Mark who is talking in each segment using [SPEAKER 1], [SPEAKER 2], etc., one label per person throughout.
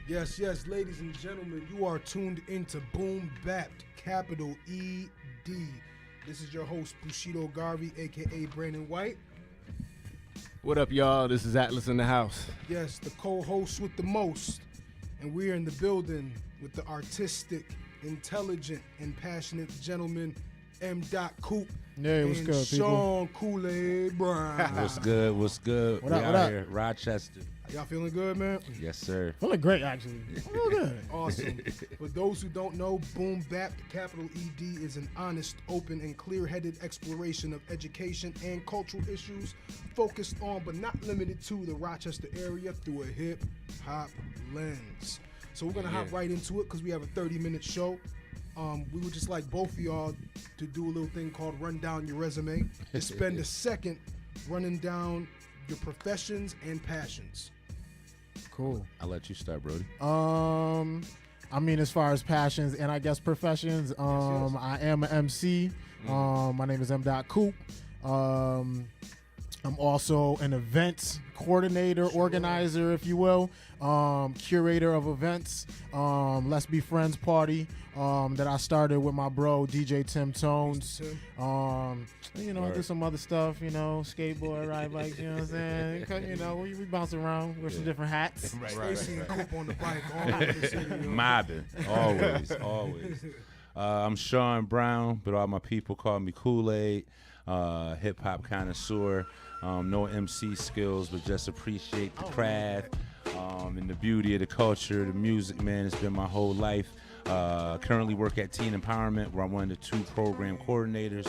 [SPEAKER 1] Yes, ladies and gentlemen, you are tuned into BoomBappED, capital E-D. This is your host, Bushido Garvey, a.k.a. Brandon White.
[SPEAKER 2] What up, y'all? This is Atlas in the house.
[SPEAKER 1] Yes, the co-host with the most. And we're in the building with the artistic, intelligent, and passionate gentleman, MDotCoop
[SPEAKER 3] and
[SPEAKER 1] good, Shawn Kool-Aid Brown.
[SPEAKER 4] What's good?
[SPEAKER 3] What up?
[SPEAKER 4] Here, Rochester.
[SPEAKER 1] Y'all feeling good, man?
[SPEAKER 4] Yes, sir.
[SPEAKER 3] Feeling great, actually. Feeling good.
[SPEAKER 1] Awesome. For those who don't know, BoomBappED, capital ED, is an honest, open, and clear-headed exploration of education and cultural issues focused on, but not limited to, the Rochester area through a hip-hop lens. So we're going to hop right into it because we have a 30-minute show. We would just like both of y'all to do a little thing called Run Down Your Resume. Just spend a second running down your professions and passions.
[SPEAKER 3] Cool.
[SPEAKER 4] I'll let you start, Brody.
[SPEAKER 3] I mean, as far as passions and I guess professions, I am an MC. My name is MDotCoop. I'm also an events coordinator, organizer, if you will, curator of events. Let's Be Friends party that I started with my bro DJ Tim Tones. I do some other stuff, skateboard, ride bikes, you know what I'm saying? We bounce around with some different hats.
[SPEAKER 1] Stacy and Coop on the bike all over the city.
[SPEAKER 4] Mobbing, always. I'm Shawn Brown, but all my people call me Kool-Aid, hip hop connoisseur. No MC skills, but just appreciate the craft and the beauty of the culture, the music, man. It's been my whole life. Currently work at Teen Empowerment, where I'm one of the 2 program coordinators.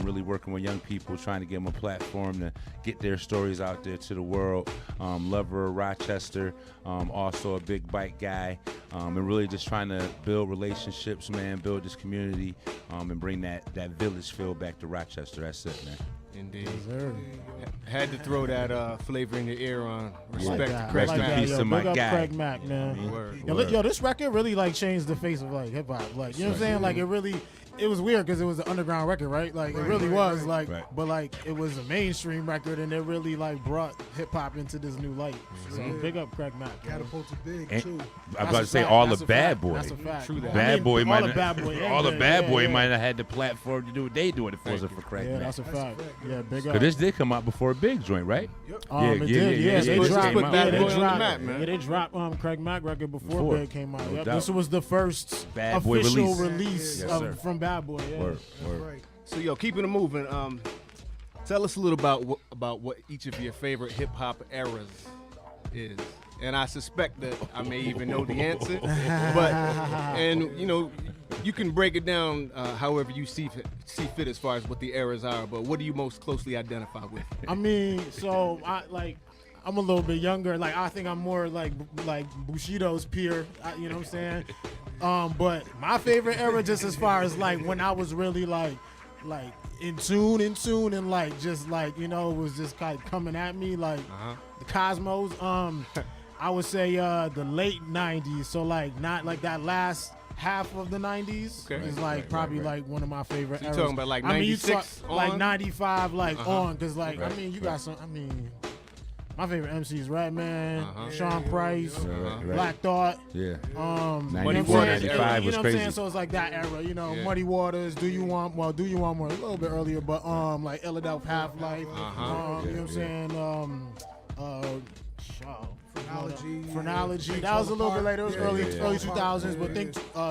[SPEAKER 4] Really working with young people, trying to give them a platform to get their stories out there to the world. Lover of Rochester, also a big bike guy, and really just trying to build relationships, man, build this community, and bring that village feel back to Rochester. That's it, man.
[SPEAKER 2] Indeed.
[SPEAKER 3] Yes,
[SPEAKER 2] Had to throw that flavor in your ear on. Respect to
[SPEAKER 4] Rest
[SPEAKER 2] Craig
[SPEAKER 4] in
[SPEAKER 2] Mack.
[SPEAKER 4] peace to my
[SPEAKER 3] big up
[SPEAKER 4] guy.
[SPEAKER 3] Craig Mack, man.
[SPEAKER 2] Word.
[SPEAKER 3] Yo, this record really changed the face of hip hop. You know what I'm saying? It was weird because it was an underground record, right? It really was
[SPEAKER 4] right.
[SPEAKER 3] But it was a mainstream record, and it really brought hip hop into this new light. So big up Craig Mack.
[SPEAKER 1] Catapulted big,
[SPEAKER 4] And
[SPEAKER 1] too.
[SPEAKER 4] I'm about to say all the bad boy.
[SPEAKER 3] That's a fact.
[SPEAKER 2] True that.
[SPEAKER 4] Bad boy might
[SPEAKER 3] all the bad boy.
[SPEAKER 4] might have had the platform to do what they do if it wasn't for Craig
[SPEAKER 3] Yeah,
[SPEAKER 4] Mack.
[SPEAKER 3] that's a fact. Yeah, big up.
[SPEAKER 4] Because this did come out before a big joint, right?
[SPEAKER 3] It did.
[SPEAKER 4] yeah.
[SPEAKER 3] They
[SPEAKER 4] This
[SPEAKER 3] dropped.
[SPEAKER 4] came out.
[SPEAKER 2] Bad
[SPEAKER 3] They
[SPEAKER 2] Boy on the
[SPEAKER 3] dropped.
[SPEAKER 2] map, man.
[SPEAKER 3] They dropped Craig Mack record before Big came out.
[SPEAKER 4] No
[SPEAKER 3] Yep.
[SPEAKER 4] doubt.
[SPEAKER 3] This was the first
[SPEAKER 4] Bad Boy
[SPEAKER 3] official
[SPEAKER 4] release.
[SPEAKER 3] release
[SPEAKER 4] Yes, sir.
[SPEAKER 3] from Bad Boy. Yeah.
[SPEAKER 4] Word.
[SPEAKER 1] Right.
[SPEAKER 2] So, keeping it moving. Tell us a little about what each of your favorite hip hop eras is. And I suspect that I may even know the answer, you can break it down however you see fit as far as what the eras are. But what do you most closely identify with?
[SPEAKER 3] I mean, so I'm a little bit younger. I think I'm more like Bushido's peer. You know what I'm saying? But my favorite era, just as far as when I was really in tune, and it was just coming at me the cosmos. I would say the late '90s. So not that last half of the '90s is probably one of my favorite
[SPEAKER 2] So
[SPEAKER 3] eras.
[SPEAKER 2] you talking about 96 on?
[SPEAKER 3] 95 on, because you got some. My favorite MCs, Redman, Sean Price, Black Thought.
[SPEAKER 4] Yeah.
[SPEAKER 2] 94, 95
[SPEAKER 3] you
[SPEAKER 4] was
[SPEAKER 3] know what I'm saying?
[SPEAKER 4] crazy.
[SPEAKER 3] So it's that era, Muddy Waters, Do You Want More, a little bit earlier, but Illadelph, Half-Life, you know what I'm saying? Phrenology. That was a little bit later. It was early 2000s, but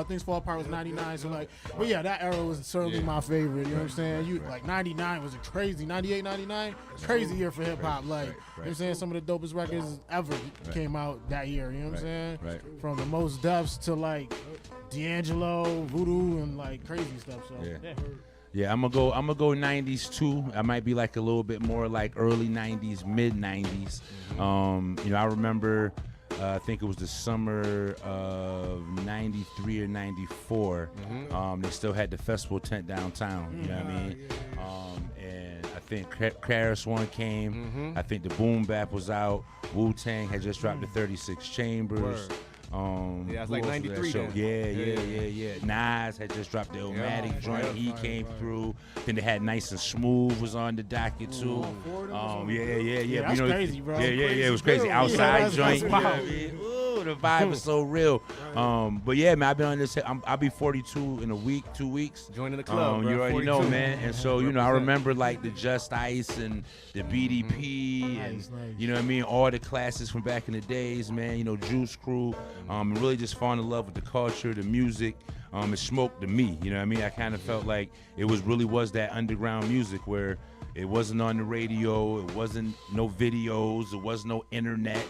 [SPEAKER 3] Things Fall Apart was 99. So but yeah, that era was certainly my favorite. You know what I'm saying? 99 was a crazy 98, 99, crazy year for hip hop. You know what I'm saying? Some of the dopest records ever came out that year. You know what I'm saying?
[SPEAKER 4] Right.
[SPEAKER 3] From the Most Defs to D'Angelo, Voodoo, and crazy stuff. So yeah.
[SPEAKER 4] Yeah, I'm gonna go 90s too. I might be a little bit more early 90s, mid 90s. I remember I think it was the summer of 93 or 94. They still had the festival tent downtown, you know what I mean? And I think KRS-One came. I think the Boom Bap was out. Wu-Tang had just dropped the 36 Chambers.
[SPEAKER 2] Word. Yeah, it's
[SPEAKER 4] who else was
[SPEAKER 2] 93
[SPEAKER 4] that show?
[SPEAKER 2] then.
[SPEAKER 4] Yeah. Nas had just dropped the Illmatic joint. He came through. Then they had Nice and Smooth was on the docket too. Yeah.
[SPEAKER 3] That's crazy, bro.
[SPEAKER 4] Yeah. It was crazy.
[SPEAKER 3] Yeah,
[SPEAKER 4] Outside
[SPEAKER 3] that's
[SPEAKER 4] joint.
[SPEAKER 3] wild.
[SPEAKER 4] You know what I mean? Ooh, the vibe is so real. But yeah, man, I've been on this. I'll be 42 in a week, 2 weeks.
[SPEAKER 2] Joining the club, bro.
[SPEAKER 4] You already
[SPEAKER 2] 42.
[SPEAKER 4] know, man. And so, you know, I remember like the Just Ice and the BDP and,
[SPEAKER 3] Nice.
[SPEAKER 4] you know what I mean, all the classes from back in the days, man. You know, Juice Crew. And really just falling in love with the culture, the music. It smoked to me, you know what I mean? I kind of felt like it really was that underground music where it wasn't on the radio, it wasn't no videos, it was no internet.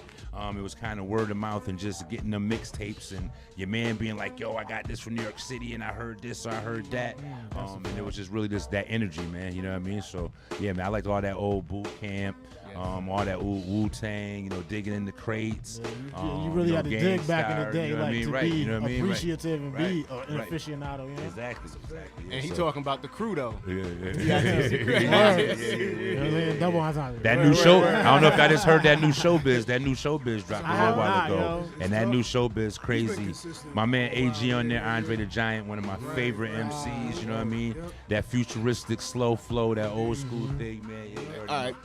[SPEAKER 4] It was kind of word of mouth and just getting the mixtapes and your man being like, yo, I got this from New York City and I heard this or I heard that. And it was just really just that energy, man, you know what I mean? So, yeah, man, I liked all that old boot camp. All that Wu-Tang, you know, digging in the crates.
[SPEAKER 3] Yeah, you really had to dig back in the day,
[SPEAKER 4] you know
[SPEAKER 3] like
[SPEAKER 4] I mean?
[SPEAKER 3] to
[SPEAKER 4] Right,
[SPEAKER 3] be
[SPEAKER 4] you know what I mean?
[SPEAKER 3] appreciative and be
[SPEAKER 4] Right.
[SPEAKER 3] an aficionado. You know?
[SPEAKER 4] Exactly.
[SPEAKER 2] And he talking about the crew though.
[SPEAKER 4] Yeah.
[SPEAKER 3] Double entendre.
[SPEAKER 4] That new show, I don't know if I just heard that new showbiz. That new showbiz dropped a
[SPEAKER 3] I
[SPEAKER 4] little
[SPEAKER 3] have
[SPEAKER 4] while
[SPEAKER 3] not,
[SPEAKER 4] ago.
[SPEAKER 3] yo.
[SPEAKER 4] And that new showbiz
[SPEAKER 1] He's
[SPEAKER 4] crazy.
[SPEAKER 1] been consistent.
[SPEAKER 4] My man AG on there, Andre the Giant, one of my favorite MCs, you know what I mean? That futuristic slow flow, that old school thing, man. Yeah, you already
[SPEAKER 2] All right.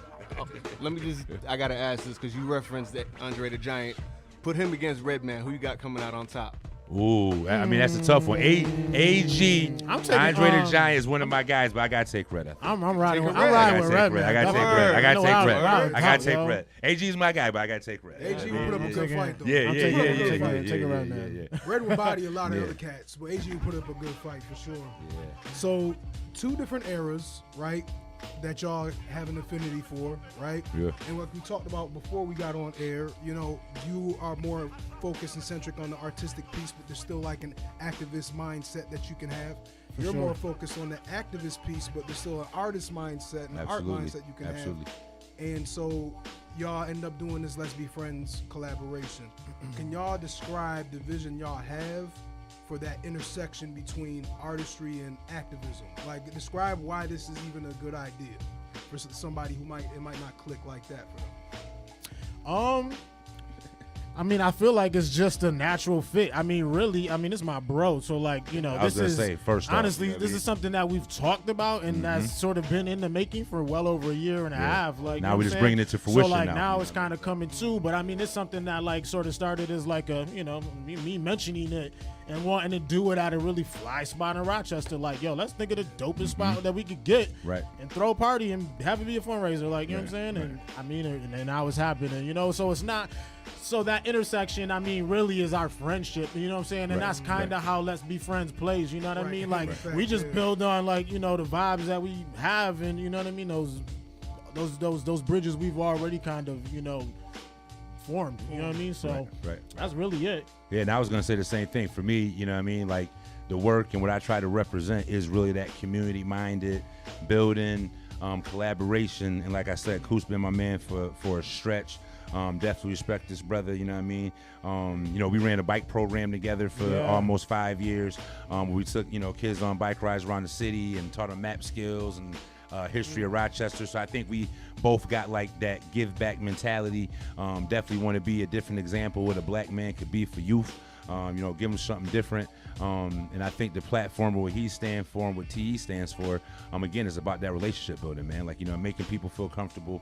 [SPEAKER 2] Let me I gotta ask this because you referenced that Andre the Giant. Put him against Redman. Who you got coming out on top?
[SPEAKER 4] Ooh, I mean, that's a tough one. AG,
[SPEAKER 3] I'm taking,
[SPEAKER 4] Andre the Giant is one of my guys, but I got to take Red.
[SPEAKER 3] I'm riding with
[SPEAKER 4] I
[SPEAKER 3] Red,
[SPEAKER 4] gotta take
[SPEAKER 3] man.
[SPEAKER 4] Red. I gotta take
[SPEAKER 3] Definitely.
[SPEAKER 4] Red. I gotta
[SPEAKER 3] No,
[SPEAKER 4] take
[SPEAKER 3] I-
[SPEAKER 4] Red.
[SPEAKER 3] I-
[SPEAKER 4] I gotta take
[SPEAKER 3] yo.
[SPEAKER 4] Red. AG is my guy, but I gotta take Red.
[SPEAKER 1] AG will put up a good fight though.
[SPEAKER 4] Yeah.
[SPEAKER 3] Take it right now.
[SPEAKER 1] Red will body a lot of
[SPEAKER 4] Yeah.
[SPEAKER 1] other cats, but AG will put up a good fight for sure.
[SPEAKER 4] Yeah.
[SPEAKER 1] So, two different eras, right? That y'all have an affinity for, right?
[SPEAKER 4] Yeah.
[SPEAKER 1] And what we talked about before we got on air, you know, you are more focused and centric on the artistic piece, but there's still like an activist mindset that you can have. You're
[SPEAKER 3] sure.
[SPEAKER 1] more focused on the activist piece, but there's still an artist mindset and an art mindset you can
[SPEAKER 4] Absolutely.
[SPEAKER 1] have. And so y'all end up doing this Let's Be Friends collaboration. Can y'all describe the vision y'all have for that intersection between artistry and activism? Like, describe why this is even a good idea for somebody who might not click like that for them.
[SPEAKER 3] I mean, I feel like it's just a natural fit. I mean, really, it's my bro. So, like, you know,
[SPEAKER 4] I was
[SPEAKER 3] this
[SPEAKER 4] gonna
[SPEAKER 3] is
[SPEAKER 4] say, first off,
[SPEAKER 3] honestly,
[SPEAKER 4] you know what I
[SPEAKER 3] this
[SPEAKER 4] mean?
[SPEAKER 3] is something that we've talked about and that's sort of been in the making for well over a year and a half. Like,
[SPEAKER 4] Now
[SPEAKER 3] you know
[SPEAKER 4] we're
[SPEAKER 3] what
[SPEAKER 4] just
[SPEAKER 3] I'm
[SPEAKER 4] bringing
[SPEAKER 3] saying?
[SPEAKER 4] it to fruition
[SPEAKER 3] So, like,
[SPEAKER 4] now.
[SPEAKER 3] now it's kind of coming too. But I mean, it's something that like sort of started as like a, you know, me mentioning it and wanting to do it at a really fly spot in Rochester. Like, yo, let's think of the dopest spot that we could get,
[SPEAKER 4] Right.
[SPEAKER 3] and throw a party and have it be a fundraiser. Like, you know what I'm saying? And I mean, and now it's happening. You know, so it's not. So that intersection, I mean, really is our friendship. You know what I'm saying? And that's kind of how Let's Be Friends plays. You know what I mean? Like, we just build on, like, you know, the vibes that we have, and you know what I mean? Those bridges we've already kind of, you know, formed. You know what I mean? So
[SPEAKER 4] Right.
[SPEAKER 3] that's really it.
[SPEAKER 4] Yeah, and I was gonna say the same thing. For me, you know what I mean? Like, the work and what I try to represent is really that community-minded building, collaboration. And like I said, Coop's been my man for a stretch. Definitely respect this brother, you know what I mean? You know, we ran a bike program together for almost 5 years. We took, you know, kids on bike rides around the city and taught them map skills and history of Rochester. So I think we both got like that give back mentality. Definitely want to be a different example of what a black man could be for youth. You know, give them something different. And I think the platform of what he stands for and what TE stands for, again, is about that relationship building, man. Like, you know, making people feel comfortable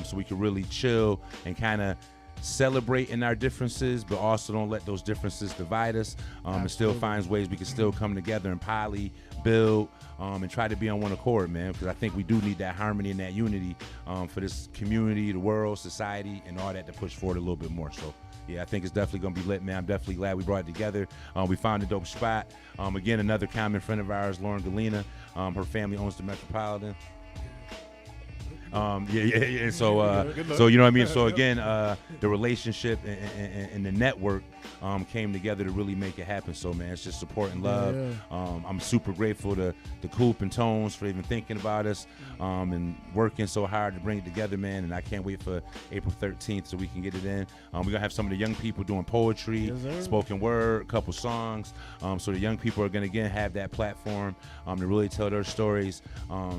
[SPEAKER 4] so we can really chill and kind of celebrate in our differences, but also don't let those differences divide us, and still finds ways we can still come together and poly, build, and try to be on one accord, man, because I think we do need that harmony and that unity for this community, the world, society, and all that to push forward a little bit more. So yeah, I think it's definitely going to be lit, man. I'm definitely glad we brought it together. We found a dope spot. Again, another common friend of ours, Lauren Galena. Her family owns the Metropolitan. Yeah. So you know what I mean. So again, the relationship and the network came together to really make it happen. So man, it's just support and love. I'm super grateful to Coop and Tones for even thinking about us and working so hard to bring it together, man. And I can't wait for April 13th so we can get it in. We're gonna have some of the young people doing poetry, spoken word, a couple songs. So the young people are gonna again have that platform to really tell their stories,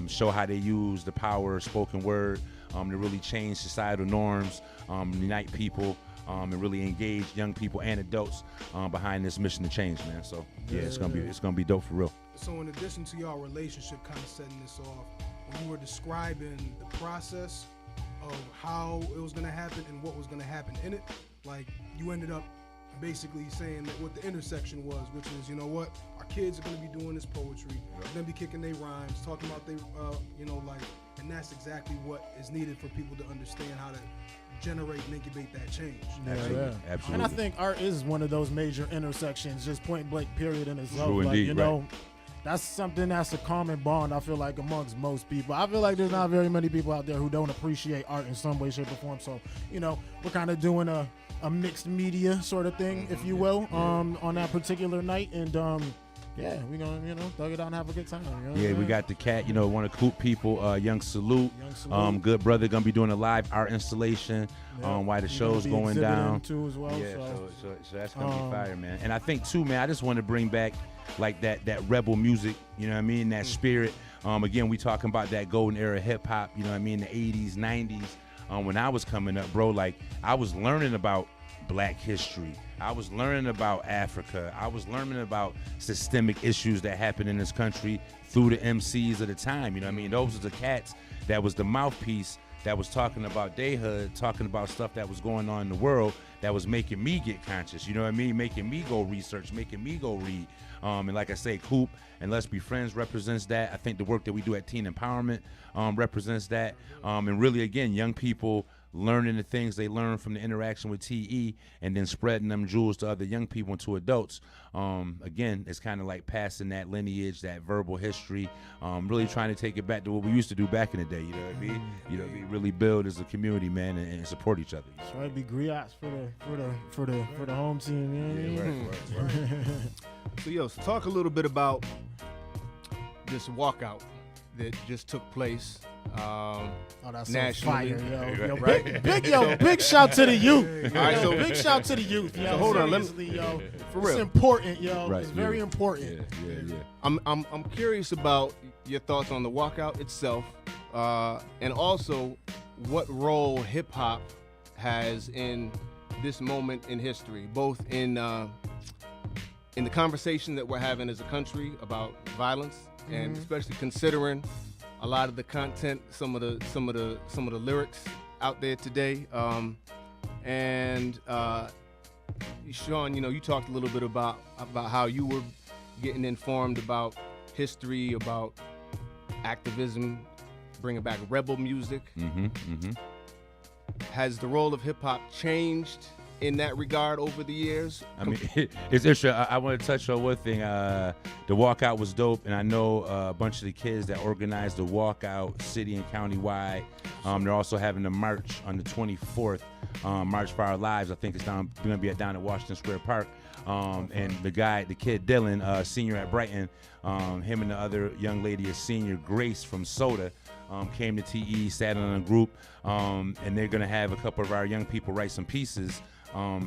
[SPEAKER 4] show how they use the power of spoken word to really change societal norms, unite people, and really engage young people and adults behind this mission to change, man. So yeah, it's gonna be dope for real.
[SPEAKER 1] So in addition to y'all relationship kind of setting this off, when you were describing the process of how it was gonna happen and what was gonna happen in it, like you ended up basically saying that what the intersection was, which is, you know what, our kids are going to be doing this poetry, they're going to be kicking their rhymes, talking about their, and that's exactly what is needed for people to understand how to generate and incubate that change.
[SPEAKER 4] Absolutely.
[SPEAKER 3] And I think art is one of those major intersections, just point blank period in itself.
[SPEAKER 4] True
[SPEAKER 3] like,
[SPEAKER 4] indeed, right.
[SPEAKER 3] That's something that's a common bond, I feel like, amongst most people. I feel like there's not very many people out there who don't appreciate art in some way, shape, or form. So, we're kind of doing a mixed media sort of thing, if you will, on that particular night. And, we're going to, thug it out and have a good time.
[SPEAKER 4] We got the cat, one of Coop people, Young Salute. Good brother, going to be doing a live art installation while the show's going down.
[SPEAKER 3] Too as well,
[SPEAKER 4] so that's going to be fire, man. And I think, too, man, I just want to bring back, like, that rebel music, you know what I mean, that spirit. Again, we talking about that golden era hip-hop, you know what I mean, the 80s, 90s. When I was coming up, bro, like, I was learning about Black history. I was learning about Africa. I was learning about systemic issues that happen in this country through the MCs of the time. You know what I mean? Those are the cats that was the mouthpiece that was talking about they hood, talking about stuff that was going on in the world that was making me get conscious. You know what I mean? Making me go research, making me go read. And like I say, Coop and Let's Be Friends represents that. I think the work that we do at Teen Empowerment represents that. And really, again, young people learning the things they learn from the interaction with TE and then spreading them jewels to other young people and to adults. Again, it's kind of like passing that lineage, that verbal history, really trying to take it back to what we used to do back in the day, you know what I mean? We really build as a community, man, and support each other.
[SPEAKER 3] That's right, be griots for the home team, you know what I mean?
[SPEAKER 2] Right. So talk a little bit about this walkout that just took place
[SPEAKER 3] That's
[SPEAKER 2] nationally.
[SPEAKER 3] So fire, yo.
[SPEAKER 2] Right?
[SPEAKER 3] Big shout to the youth.
[SPEAKER 2] All right, so
[SPEAKER 3] big shout to the youth. Yo.
[SPEAKER 2] So hold on,
[SPEAKER 3] for real. It's important, yo.
[SPEAKER 4] Right,
[SPEAKER 3] it's very important.
[SPEAKER 4] Yeah.
[SPEAKER 2] I'm curious about your thoughts on the walkout itself, and also what role hip hop has in this moment in history, both in the conversation that we're having as a country about violence, and especially considering a lot of the content, some of the lyrics out there today. And Shawn, you talked a little bit about how you were getting informed about history, about activism, bringing back rebel music. Has the role of hip hop changed in that regard over the years?
[SPEAKER 4] I mean, it's interesting. I want to touch on one thing. The walkout was dope, and I know a bunch of the kids that organized the walkout city and county-wide. They're also having a march on the 24th, March for Our Lives. I think it's going to be down at Washington Square Park. And the kid Dylan, senior at Brighton, him and the other young lady, a senior, Grace from Soda, came to TE, sat in a group, and they're going to have a couple of our young people write some pieces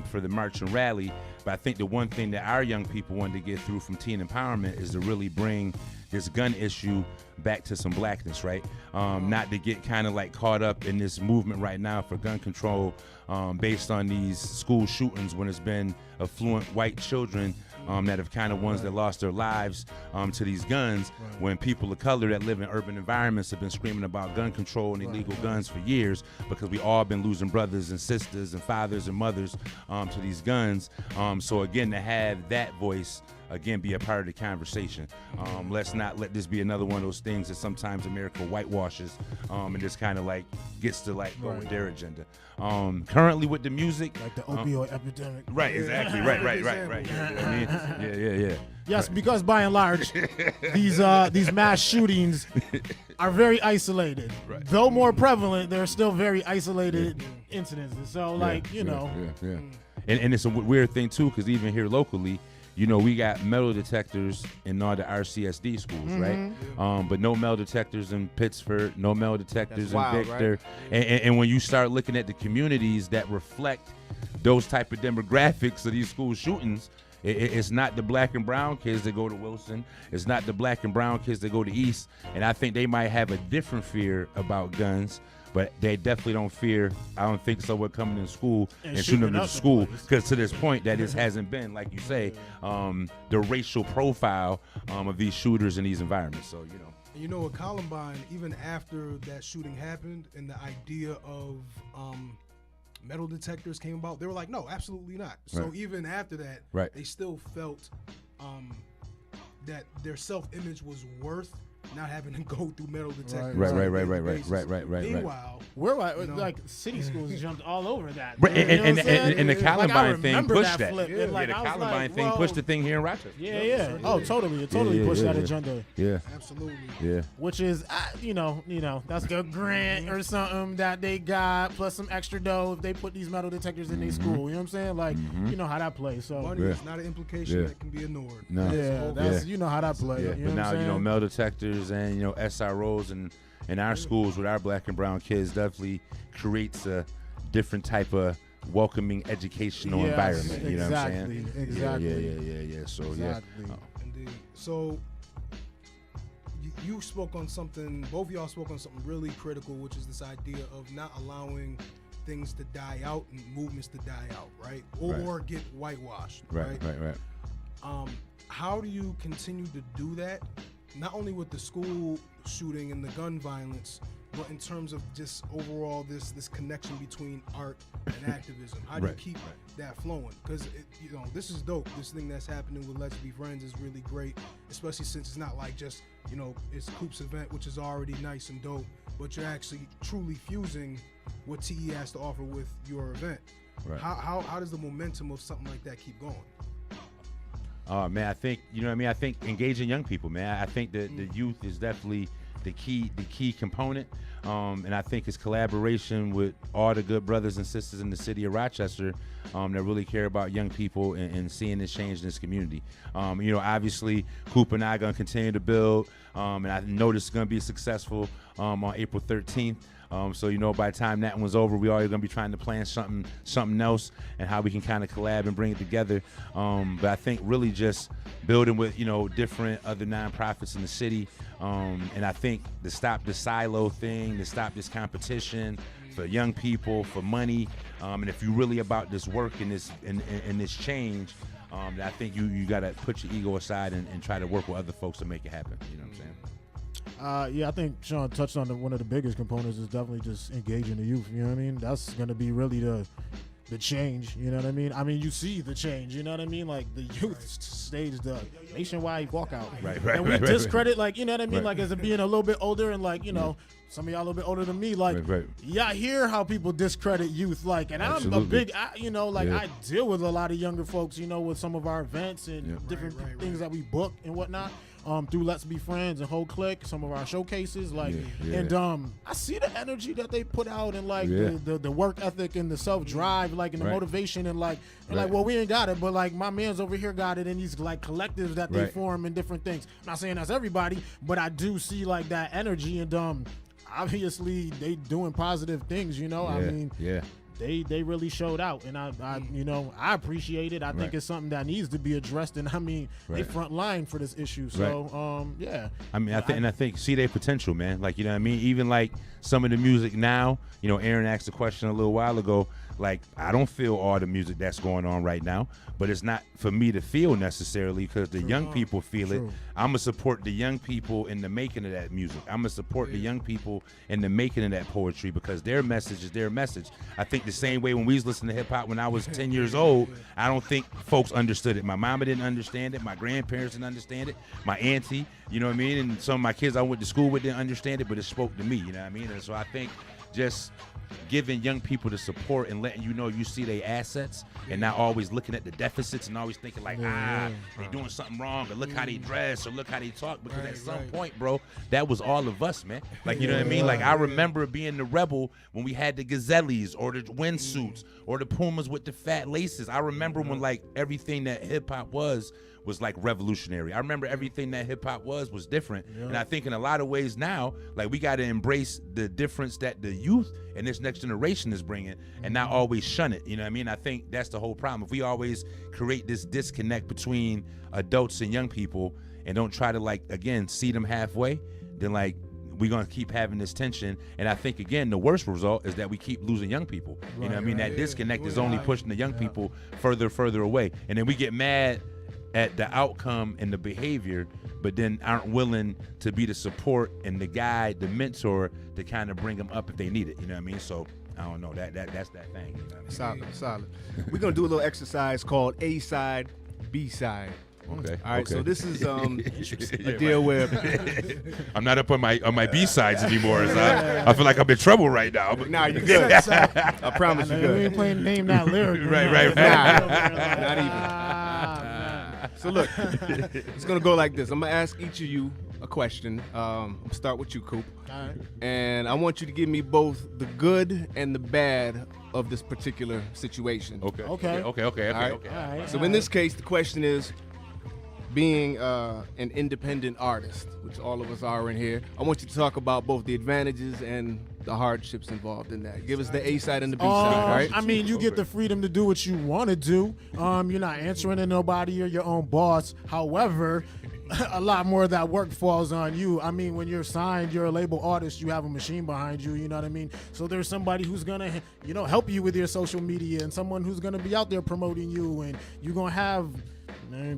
[SPEAKER 4] for the march and rally. But I think the one thing that our young people wanted to get through from Teen Empowerment is to really bring this gun issue back to some blackness, right? Not to get kind of like caught up in this movement right now for gun control based on these school shootings when it's been affluent white children that have kind of ones that lost their lives to these guns, when people of color that live in urban environments have been screaming about gun control and illegal guns for years, because we all been losing brothers and sisters and fathers and mothers to these guns. So again, to have that voice again be a part of the conversation. Let's not let this be another one of those things that sometimes America whitewashes and just kind of like gets to like go with their agenda. Currently with the music,
[SPEAKER 3] like the opioid epidemic.
[SPEAKER 4] Right, exactly. Right. You know what I mean? Yeah.
[SPEAKER 3] Yes, because by and large, these mass shootings are very isolated.
[SPEAKER 4] Right.
[SPEAKER 3] Though more prevalent, they're still very isolated incidents. And so,
[SPEAKER 4] Yeah. And it's a weird thing too, because even here locally, we got metal detectors in all the RCSD schools, right? But no metal detectors in Pittsford, no metal detectors in Victor. Right? And when you start looking at the communities that reflect those type of demographics of these school shootings, it's not the black and brown kids that go to Wilson. It's not the black and brown kids that go to East. And I think they might have a different fear about guns, but they definitely don't fear, I don't think so, we're coming in school and shooting them in school. Because to this point, that this hasn't been, like you say, the racial profile of these shooters in these environments. So,
[SPEAKER 1] at Columbine, even after that shooting happened, and the idea of metal detectors came about, they were like, no, absolutely not. So
[SPEAKER 4] Right.
[SPEAKER 1] even after that,
[SPEAKER 4] Right.
[SPEAKER 1] they still felt that their self-image was worth not having to go through metal detectors.
[SPEAKER 4] Right.
[SPEAKER 1] on a daily
[SPEAKER 4] Right.
[SPEAKER 1] basis. Meanwhile,
[SPEAKER 3] We're
[SPEAKER 1] You know?
[SPEAKER 3] like city schools jumped all over that.
[SPEAKER 4] Right,
[SPEAKER 3] You know what I'm
[SPEAKER 4] and
[SPEAKER 3] saying?
[SPEAKER 4] the
[SPEAKER 3] Like, I
[SPEAKER 4] Columbine thing
[SPEAKER 3] remember
[SPEAKER 4] pushed that.
[SPEAKER 3] flip.
[SPEAKER 1] Yeah.
[SPEAKER 3] And, like,
[SPEAKER 4] The
[SPEAKER 3] I was
[SPEAKER 4] Columbine
[SPEAKER 3] like,
[SPEAKER 4] thing
[SPEAKER 3] whoa.
[SPEAKER 4] pushed the thing here in Rochester.
[SPEAKER 3] Yeah. Oh, totally. It totally pushed that agenda.
[SPEAKER 4] Yeah.
[SPEAKER 1] absolutely.
[SPEAKER 4] Yeah.
[SPEAKER 3] Which is, you know, that's the grant or something that they got, plus some extra dough if they put these metal detectors in their school. You know what I'm saying? Like, you know how that plays. So,
[SPEAKER 1] Money
[SPEAKER 4] Yeah.
[SPEAKER 1] is not an implication
[SPEAKER 4] Yeah.
[SPEAKER 1] that can be ignored.
[SPEAKER 4] No.
[SPEAKER 3] yeah, that's you know how that plays.
[SPEAKER 4] Yeah,
[SPEAKER 3] You know
[SPEAKER 4] but
[SPEAKER 3] what
[SPEAKER 4] now
[SPEAKER 3] I'm saying?
[SPEAKER 4] metal detectors and SROs and in our schools with our black and brown kids definitely creates a different type of welcoming educational
[SPEAKER 3] Yes,
[SPEAKER 4] environment. You know what I'm
[SPEAKER 3] exactly,
[SPEAKER 4] saying?
[SPEAKER 3] exactly.
[SPEAKER 4] Yeah. So
[SPEAKER 3] Exactly.
[SPEAKER 1] Indeed. So you spoke on something, both of y'all spoke on something really critical, which is this idea of not allowing things to die out and movements to die out, right? Or get whitewashed, right?
[SPEAKER 4] Right.
[SPEAKER 1] How do you continue to do that, not only with the school shooting and the gun violence, but in terms of just overall this connection between art and activism? How do
[SPEAKER 4] Right,
[SPEAKER 1] you keep that flowing? Because this is dope. This thing that's happening with Let's Be Friends is really great, especially since it's not like just it's Coop's event, which is already nice and dope, but you're actually truly fusing what TE has to offer with your event.
[SPEAKER 4] Right.
[SPEAKER 1] How does the momentum of something like that keep going?
[SPEAKER 4] Man, I think I think engaging young people, man. I think that the youth is definitely the key component, and I think it's collaboration with all the good brothers and sisters in the city of Rochester that really care about young people and seeing this change in this community. Obviously, Coop and I are gonna continue to build, and I know this is gonna be successful on April 13th. So by the time that one's over, we are going to be trying to plan something else and how we can kind of collab and bring it together. But I think really just building with different other nonprofits in the city, and I think to stop the silo thing, to stop this competition for young people, for money, and if you're really about this work and this and this change, I think you got to put your ego aside and try to work with other folks to make it happen. You know what I'm saying?
[SPEAKER 3] I think Shawn touched on one of the biggest components is definitely just engaging the youth. You know what I mean? That's going to be really the change. You know what I mean? I mean, you see the change. You know what I mean? Like the youth staged the nationwide walkout.
[SPEAKER 4] Right.
[SPEAKER 3] And we discredit, like, you know what I mean?
[SPEAKER 4] Right.
[SPEAKER 3] Like as it being a little bit older and like, some of y'all a little bit older than me. Like,
[SPEAKER 4] Right.
[SPEAKER 3] yeah, I hear how people discredit youth. Like, and I'm a
[SPEAKER 4] Absolutely.
[SPEAKER 3] big, I deal with a lot of younger folks, with some of our events and different things that we book and whatnot. Through Let's Be Friends and Whole Click, some of our showcases, and I see the energy that they put out and the work ethic and the self drive, like and the motivation and like well, we ain't got it, but like my man's over here got it, and these like collectives that they form and different things. I'm not saying that's everybody, but I do see like that energy and obviously they doing positive things. I mean, They really showed out, and I appreciate it. I think it's something that needs to be addressed, and I mean they front line for this issue. So
[SPEAKER 4] I mean, I think see their potential, man. Like I mean, even like some of the music now. Aaron asked a question a little while ago. Like I don't feel all the music that's going on right now, but it's not for me to feel necessarily because the young people feel it. I'm gonna support the young people in the making of that music. I'm gonna support the young people in the making of that poetry because their message is their message. I think the same way when we was listening to hip hop when I was 10 years old, I don't think folks understood it. My mama didn't understand it. My grandparents didn't understand it. My auntie, you know what I mean? And some of my kids I went to school with didn't understand it, but it spoke to me, you know what I mean? And so I think just giving young people the support and letting you see their assets and not always looking at the deficits and always thinking like, they doing something wrong or look how they dress or look how they talk because at some point, bro, that was all of us, man. Like, you know what I mean? Like, I remember being the rebel when we had the Gazelles or the windsuits or the Pumas with the fat laces. I remember when like everything that hip hop was like revolutionary. I remember everything that hip hop was different. And I think in a lot of ways now, like we got to embrace the difference that the youth and this next generation is bringing and not always shun it. You know what I mean? I think that's the whole problem. If we always create this disconnect between adults and young people and don't try to like, again, see them halfway, then like we're going to keep having this tension. And I think, again, the worst result is that we keep losing young people. You know what I mean? That disconnect is only pushing the young people further away. And then we get mad at the outcome and the behavior, but then aren't willing to be the support and the guide, the mentor to kind of bring them up if they need it. You know what I mean? So I don't know. That's that thing. You know what I mean?
[SPEAKER 2] Solid. We're gonna do a little exercise called A side, B side.
[SPEAKER 4] Okay.
[SPEAKER 2] All right.
[SPEAKER 4] okay.
[SPEAKER 2] So this is a deal where
[SPEAKER 4] I'm not up on my B sides anymore. So I feel like I'm in trouble right now. But
[SPEAKER 2] nah, you good. I promise you
[SPEAKER 3] We
[SPEAKER 2] good.
[SPEAKER 3] ain't playing name that lyric.
[SPEAKER 4] Right.
[SPEAKER 2] Not even. So look, it's gonna go like this. I'm gonna ask each of you a question. Start with you, Coop.
[SPEAKER 3] All right.
[SPEAKER 2] And I want you to give me both the good and the bad of this particular situation.
[SPEAKER 4] Okay.
[SPEAKER 3] Okay.
[SPEAKER 4] Okay.
[SPEAKER 3] All right.
[SPEAKER 2] So in this case, the question is, being an independent artist, which all of us are in here, I want you to talk about both the advantages and the hardships involved in that. Give us the A side and the B side, all right?
[SPEAKER 3] I mean, you get the freedom to do what you want to do. You're not answering to nobody. You're your own boss. However, a lot more of that work falls on you. I mean, when you're signed, you're a label artist, you have a machine behind you, you know what I mean? So there's somebody who's gonna, help you with your social media, and someone who's gonna be out there promoting you, and you're gonna have,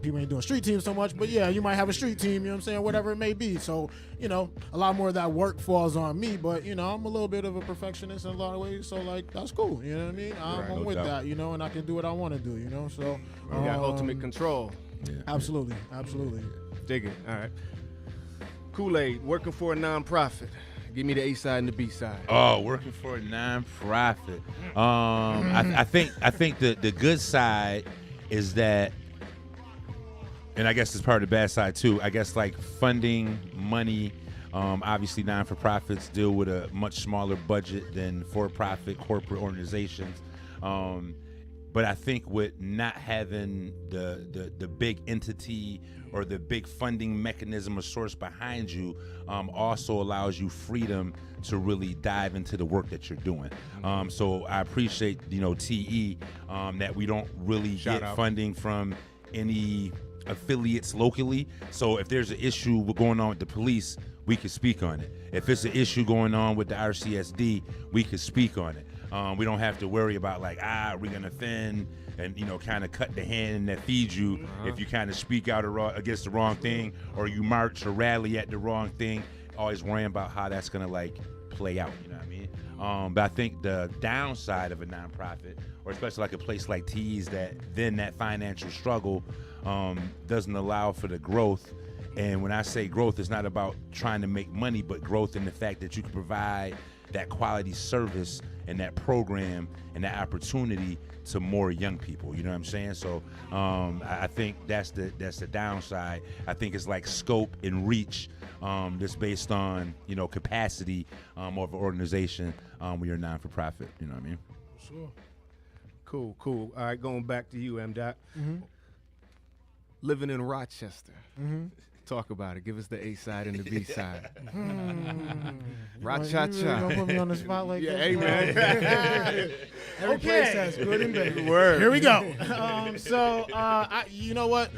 [SPEAKER 3] people ain't doing street teams so much, but yeah, you might have a street team, you know what I'm saying, whatever it may be. So, a lot more of that work falls on me, but, I'm a little bit of a perfectionist in a lot of ways, so, like, that's cool, you know what I mean? I'm with that, and I can do what I want to do, so.
[SPEAKER 2] You got ultimate control.
[SPEAKER 4] Yeah.
[SPEAKER 3] Absolutely.
[SPEAKER 2] Dig it, all right. Kool-Aid, working for a nonprofit. Give me the A side and the B side.
[SPEAKER 4] Oh, working for a nonprofit. I think the good side is that, and I guess it's part of the bad side too. I guess like funding, money. Obviously, non-for-profits deal with a much smaller budget than for-profit corporate organizations. But I think with not having the big entity or the big funding mechanism or source behind you, also allows you freedom to really dive into the work that you're doing. So I appreciate, TE, that we don't really get funding from any affiliates locally. So if there's an issue going on with the police, we could speak on it. If it's an issue going on with the RCSD, we could speak on it. We don't have to worry about we're gonna offend and kind of cut the hand that feeds you if you kind of speak out against the wrong thing, or you march or rally at the wrong thing. Always worrying about how that's gonna play out. You know what I mean? But I think the downside of a nonprofit, or especially like a place like T's, that financial struggle doesn't allow for the growth. And when I say growth, it's not about trying to make money, but growth in the fact that you can provide that quality service and that program and that opportunity to more young people. You know what I'm saying? So I think that's the downside. I think it's like scope and reach that's based on capacity of an organization when you're non-for-profit. You know what I mean?
[SPEAKER 1] Sure.
[SPEAKER 2] Cool. All right, going back to you, Mdot.
[SPEAKER 3] Mm-hmm.
[SPEAKER 2] Living in Rochester. Mm-hmm. Talk about it. Give us the A side and the B side. Ra-cha-cha.
[SPEAKER 3] You really gonna put me on the spot like
[SPEAKER 2] Yeah,
[SPEAKER 3] that?
[SPEAKER 2] hey, man.
[SPEAKER 1] Every place has good and bad.
[SPEAKER 2] Word.
[SPEAKER 3] Here we go. You know what?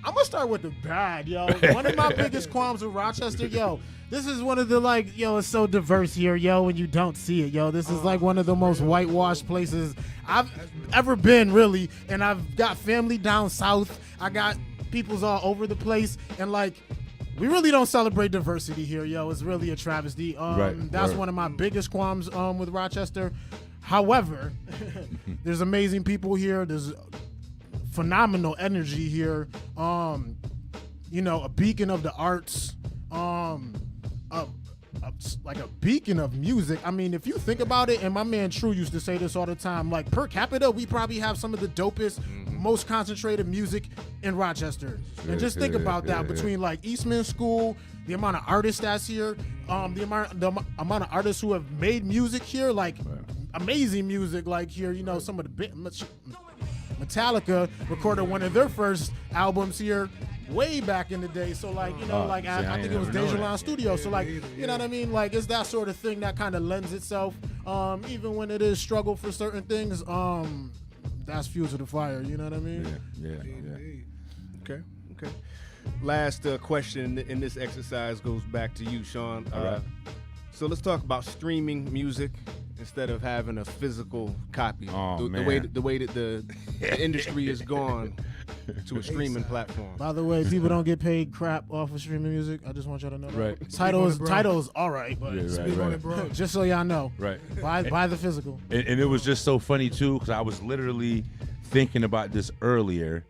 [SPEAKER 3] I'm gonna start with the bad, yo. One of my biggest qualms with Rochester, yo. This is one of the it's so diverse here, yo, when you don't see it, yo. This is one of the most whitewashed places I've ever been, really. And I've got family down south. I got people's all over the place, and we really don't celebrate diversity here, yo. It's really a travesty. That's one of my biggest qualms with Rochester. However, there's amazing people here. There's phenomenal energy here. A beacon of the arts. Like a beacon of music. I mean, if you think about it, and my man True used to say this all the time, per capita, we probably have some of the dopest, most concentrated music in Rochester. And just think about that between Eastman School, the amount of artists that's here, the amount of artists who have made music here, amazing music, here, some of the Metallica recorded one of their first albums here way back in the day. So I think it was Deja Studio. So you know what I mean? It's that sort of thing that kind of lends itself, even when it is struggle for certain things, that's fuel to the fire, you know what I mean?
[SPEAKER 4] Yeah.
[SPEAKER 2] Okay. Last question in this exercise goes back to you, Shawn.
[SPEAKER 4] Right.
[SPEAKER 2] So let's talk about streaming music instead of having a physical copy.
[SPEAKER 4] Oh,
[SPEAKER 2] the way that the industry is gone. to a streaming platform.
[SPEAKER 3] By the way, people don't get paid crap off of streaming music. I just want y'all to know that.
[SPEAKER 4] Right.
[SPEAKER 3] Title is all right, but
[SPEAKER 4] Right.
[SPEAKER 3] just so y'all know.
[SPEAKER 4] Right.
[SPEAKER 3] Buy the physical.
[SPEAKER 4] And it was just so funny too, because I was literally thinking about this earlier,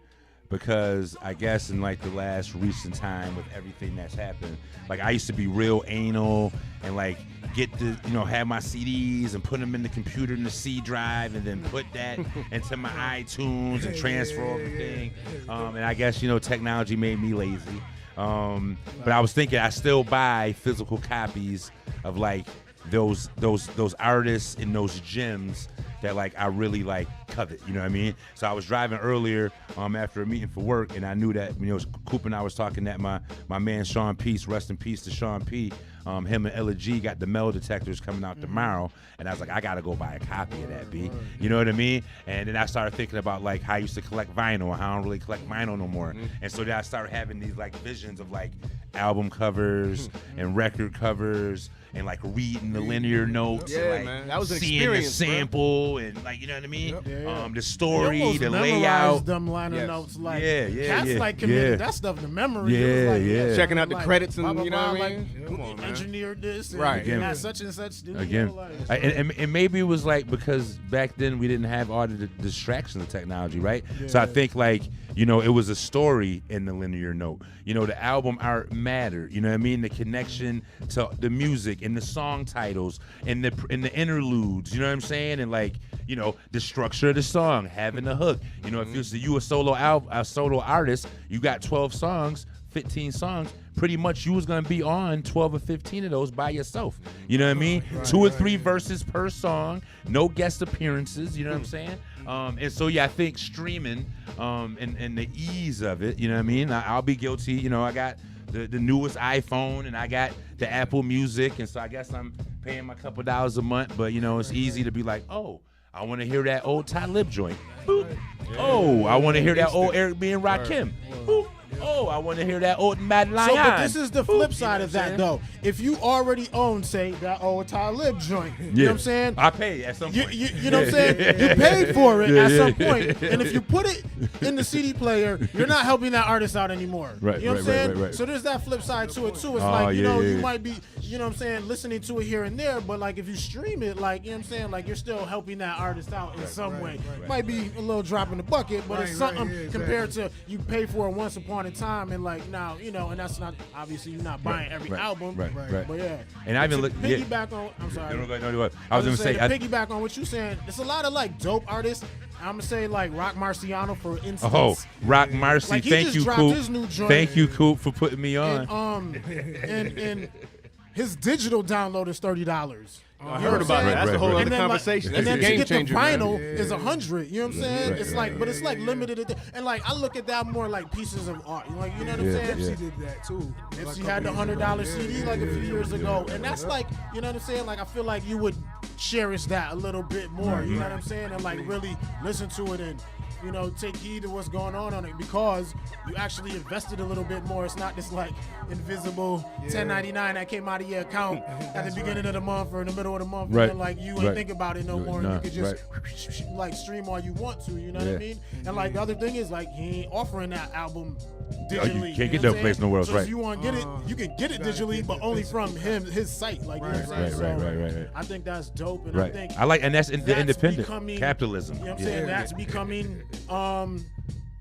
[SPEAKER 4] because I guess in like the last recent time with everything that's happened, like I used to be real anal and like get the, have my CDs and put them in the computer in the C drive and then put that into my iTunes and transfer everything. And I guess, technology made me lazy. But I was thinking I still buy physical copies of like those artists and those gems that like I really like covet, you know what I mean? So I was driving earlier after a meeting for work, and I knew that Coop and I was talking that my man Sean P, rest in peace to Sean P, him and Ella G got the metal detectors coming out tomorrow, and I was like, I gotta go buy a copy of that, B. You know what I mean? And then I started thinking about like how I used to collect vinyl and how I don't really collect vinyl no more. And so then I started having these like visions of like album covers and record covers and like reading the linear notes and like
[SPEAKER 2] man. That was an
[SPEAKER 4] seeing the
[SPEAKER 2] experience,
[SPEAKER 4] sample and like, you know what I mean?
[SPEAKER 3] Yeah.
[SPEAKER 4] The story,
[SPEAKER 3] almost
[SPEAKER 4] the
[SPEAKER 3] memorized
[SPEAKER 4] layout.
[SPEAKER 3] them liner notes, like
[SPEAKER 4] cats
[SPEAKER 3] like committed that stuff to memory. It was like,
[SPEAKER 2] Checking out the
[SPEAKER 3] like,
[SPEAKER 2] credits and
[SPEAKER 3] blah, blah,
[SPEAKER 2] you know what
[SPEAKER 3] blah,
[SPEAKER 2] I mean?
[SPEAKER 3] like,
[SPEAKER 2] Come on, man.
[SPEAKER 3] engineered this and
[SPEAKER 2] Right.
[SPEAKER 3] and got such and such.
[SPEAKER 4] Again, and maybe it was like because back then we didn't have all the distractions of technology, right? So I think like, it was a story in the linear note. The album art mattered. You know what I mean? The connection to the music and the song titles and the interludes. You know what I'm saying? And like, the structure of the song, having the hook. If you a solo artist, you got 12 songs, 15 songs. Pretty much you was gonna be on 12 or 15 of those by yourself. You know what I mean? 2 or 3 verses per song, no guest appearances. You know what I'm saying? And so I think streaming and the ease of it. You know what I mean? I'll be guilty. I got the newest iPhone and I got the Apple Music, and so I guess I'm paying my couple dollars a month. But it's easy to be like, oh, I want to hear that old Talib joint. Boop. Oh, I want to hear that old Eric B and Rakim. Boop. Oh, I want to hear that old Mad Lion.
[SPEAKER 3] But this is the flip side of that, though. If you already own, say, that old Talib joint, you know what I'm saying?
[SPEAKER 4] I pay at some point.
[SPEAKER 3] You know what I'm saying? You paid for it at some point. And if you put it in the CD player, you're not helping that artist out anymore.
[SPEAKER 4] Right,
[SPEAKER 3] you know what I'm saying?
[SPEAKER 4] right.
[SPEAKER 3] So there's that flip side to it, too. It's you might be, you know what I'm saying, listening to it here and there, but like if you stream it, like, you know what I'm saying, like you're still helping that artist out in some way. Might be a little drop in the bucket, but it's something compared to you pay for it once upon a time and like now, and that's not, obviously you're not buying every album.
[SPEAKER 4] Right.
[SPEAKER 3] But yeah.
[SPEAKER 4] And I even look.
[SPEAKER 3] Piggyback on, I'm sorry.
[SPEAKER 4] No. I was gonna say.
[SPEAKER 3] Piggyback on what you're saying. There's a lot of like dope artists. I'm gonna say like Rock Marciano, for instance.
[SPEAKER 4] Oh, Rock Marcy.
[SPEAKER 3] Like,
[SPEAKER 4] thank you, Coop. Thank you, Coop, for putting me on.
[SPEAKER 3] And his digital download is $30.
[SPEAKER 2] I heard about that. That's a whole other conversation.
[SPEAKER 3] And then
[SPEAKER 2] That's a
[SPEAKER 3] to
[SPEAKER 2] game
[SPEAKER 3] get
[SPEAKER 2] changer,
[SPEAKER 3] the
[SPEAKER 2] man.
[SPEAKER 3] vinyl is $100. You know what I'm saying? It's like, but it's like limited. And like I look at that more like pieces of art. Like, you know what I'm saying?
[SPEAKER 1] Emcee did that too.
[SPEAKER 3] Emcee had the $100 CD like a few years ago, and that's like, you know what I'm saying? Like I feel like you would cherish that a little bit more. You know what I'm saying? And like really listen to it and, take heed to what's going on it, because you actually invested a little bit more. It's not this like invisible 1099 that came out of your account at the beginning of the month or in the middle of the month, and then like you ain't think about it no more. And you could just like stream all you want to. You know what I mean? And like the other thing is like he ain't offering that album digitally.
[SPEAKER 4] You can't get that place nowhere else,
[SPEAKER 3] so if you want to get it, you can get it digitally, but only from his site. Like, you know what I'm saying?
[SPEAKER 4] Right.
[SPEAKER 3] I think that's dope, and I think
[SPEAKER 4] and that's the independent
[SPEAKER 3] becoming,
[SPEAKER 4] capitalism.
[SPEAKER 3] You know what I'm saying? That's becoming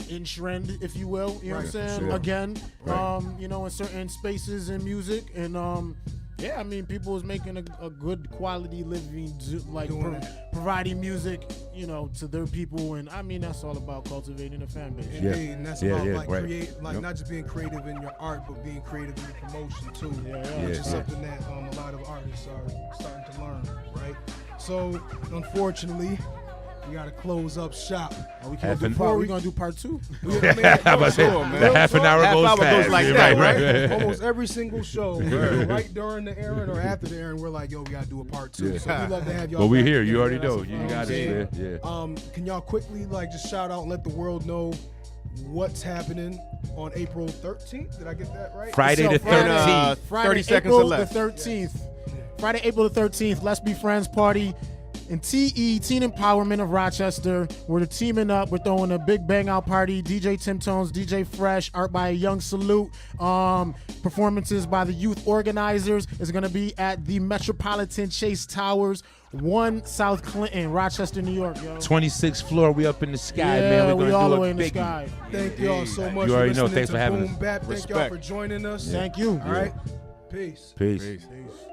[SPEAKER 3] in trend, if you will. You know what I'm saying?
[SPEAKER 4] Sure.
[SPEAKER 3] Again, in certain spaces in music, and I mean, people is making a good quality living, like providing music, to their people, and I mean that's all about cultivating a fan base.
[SPEAKER 1] And that's about like not just being creative in your art, but being creative in your promotion too. Which is something that a lot of artists are starting to learn, right? So unfortunately, we gotta close up shop.
[SPEAKER 3] We gonna do part 2?
[SPEAKER 4] How about that? Half an hour goes fast.
[SPEAKER 2] Like that, right?
[SPEAKER 1] Almost every single show, right during the airing or after the airing, we're like, yo, we gotta do a part 2. So we love to have y'all.
[SPEAKER 4] Well, we
[SPEAKER 1] back
[SPEAKER 4] here.
[SPEAKER 1] together.
[SPEAKER 4] You already know.
[SPEAKER 1] That's
[SPEAKER 4] You got it. Yeah.
[SPEAKER 1] Can y'all quickly like just shout out and let the world know what's happening on April 13th? Did I get that right?
[SPEAKER 4] Friday the 13th.
[SPEAKER 3] Friday,
[SPEAKER 2] 30 seconds
[SPEAKER 3] April
[SPEAKER 2] left.
[SPEAKER 3] the 13th. Friday, April the 13th. Let's Be Friends party. And TE, Teen Empowerment of Rochester. We're teaming up. We're throwing a big bang out party. DJ Tim Tones, DJ Fresh, art by Young Salute. Performances by the youth organizers is going to be at the Metropolitan Chase Towers, 1 South Clinton, Rochester, New York, yo.
[SPEAKER 4] 26th floor, we up in the sky,
[SPEAKER 3] Yeah,
[SPEAKER 4] man. We're
[SPEAKER 3] we
[SPEAKER 4] gonna
[SPEAKER 3] all
[SPEAKER 4] do
[SPEAKER 3] the way
[SPEAKER 4] it
[SPEAKER 3] in the
[SPEAKER 4] biggie.
[SPEAKER 3] sky.
[SPEAKER 1] Thank y'all so much.
[SPEAKER 4] You already
[SPEAKER 1] for
[SPEAKER 4] know.
[SPEAKER 1] listening
[SPEAKER 4] Thanks
[SPEAKER 1] to
[SPEAKER 4] for having us.
[SPEAKER 1] Boom Bap. Thank y'all
[SPEAKER 2] Respect.
[SPEAKER 1] for joining us.
[SPEAKER 3] Thank you.
[SPEAKER 1] All right. Peace.
[SPEAKER 4] Peace.
[SPEAKER 2] Peace.
[SPEAKER 3] Peace.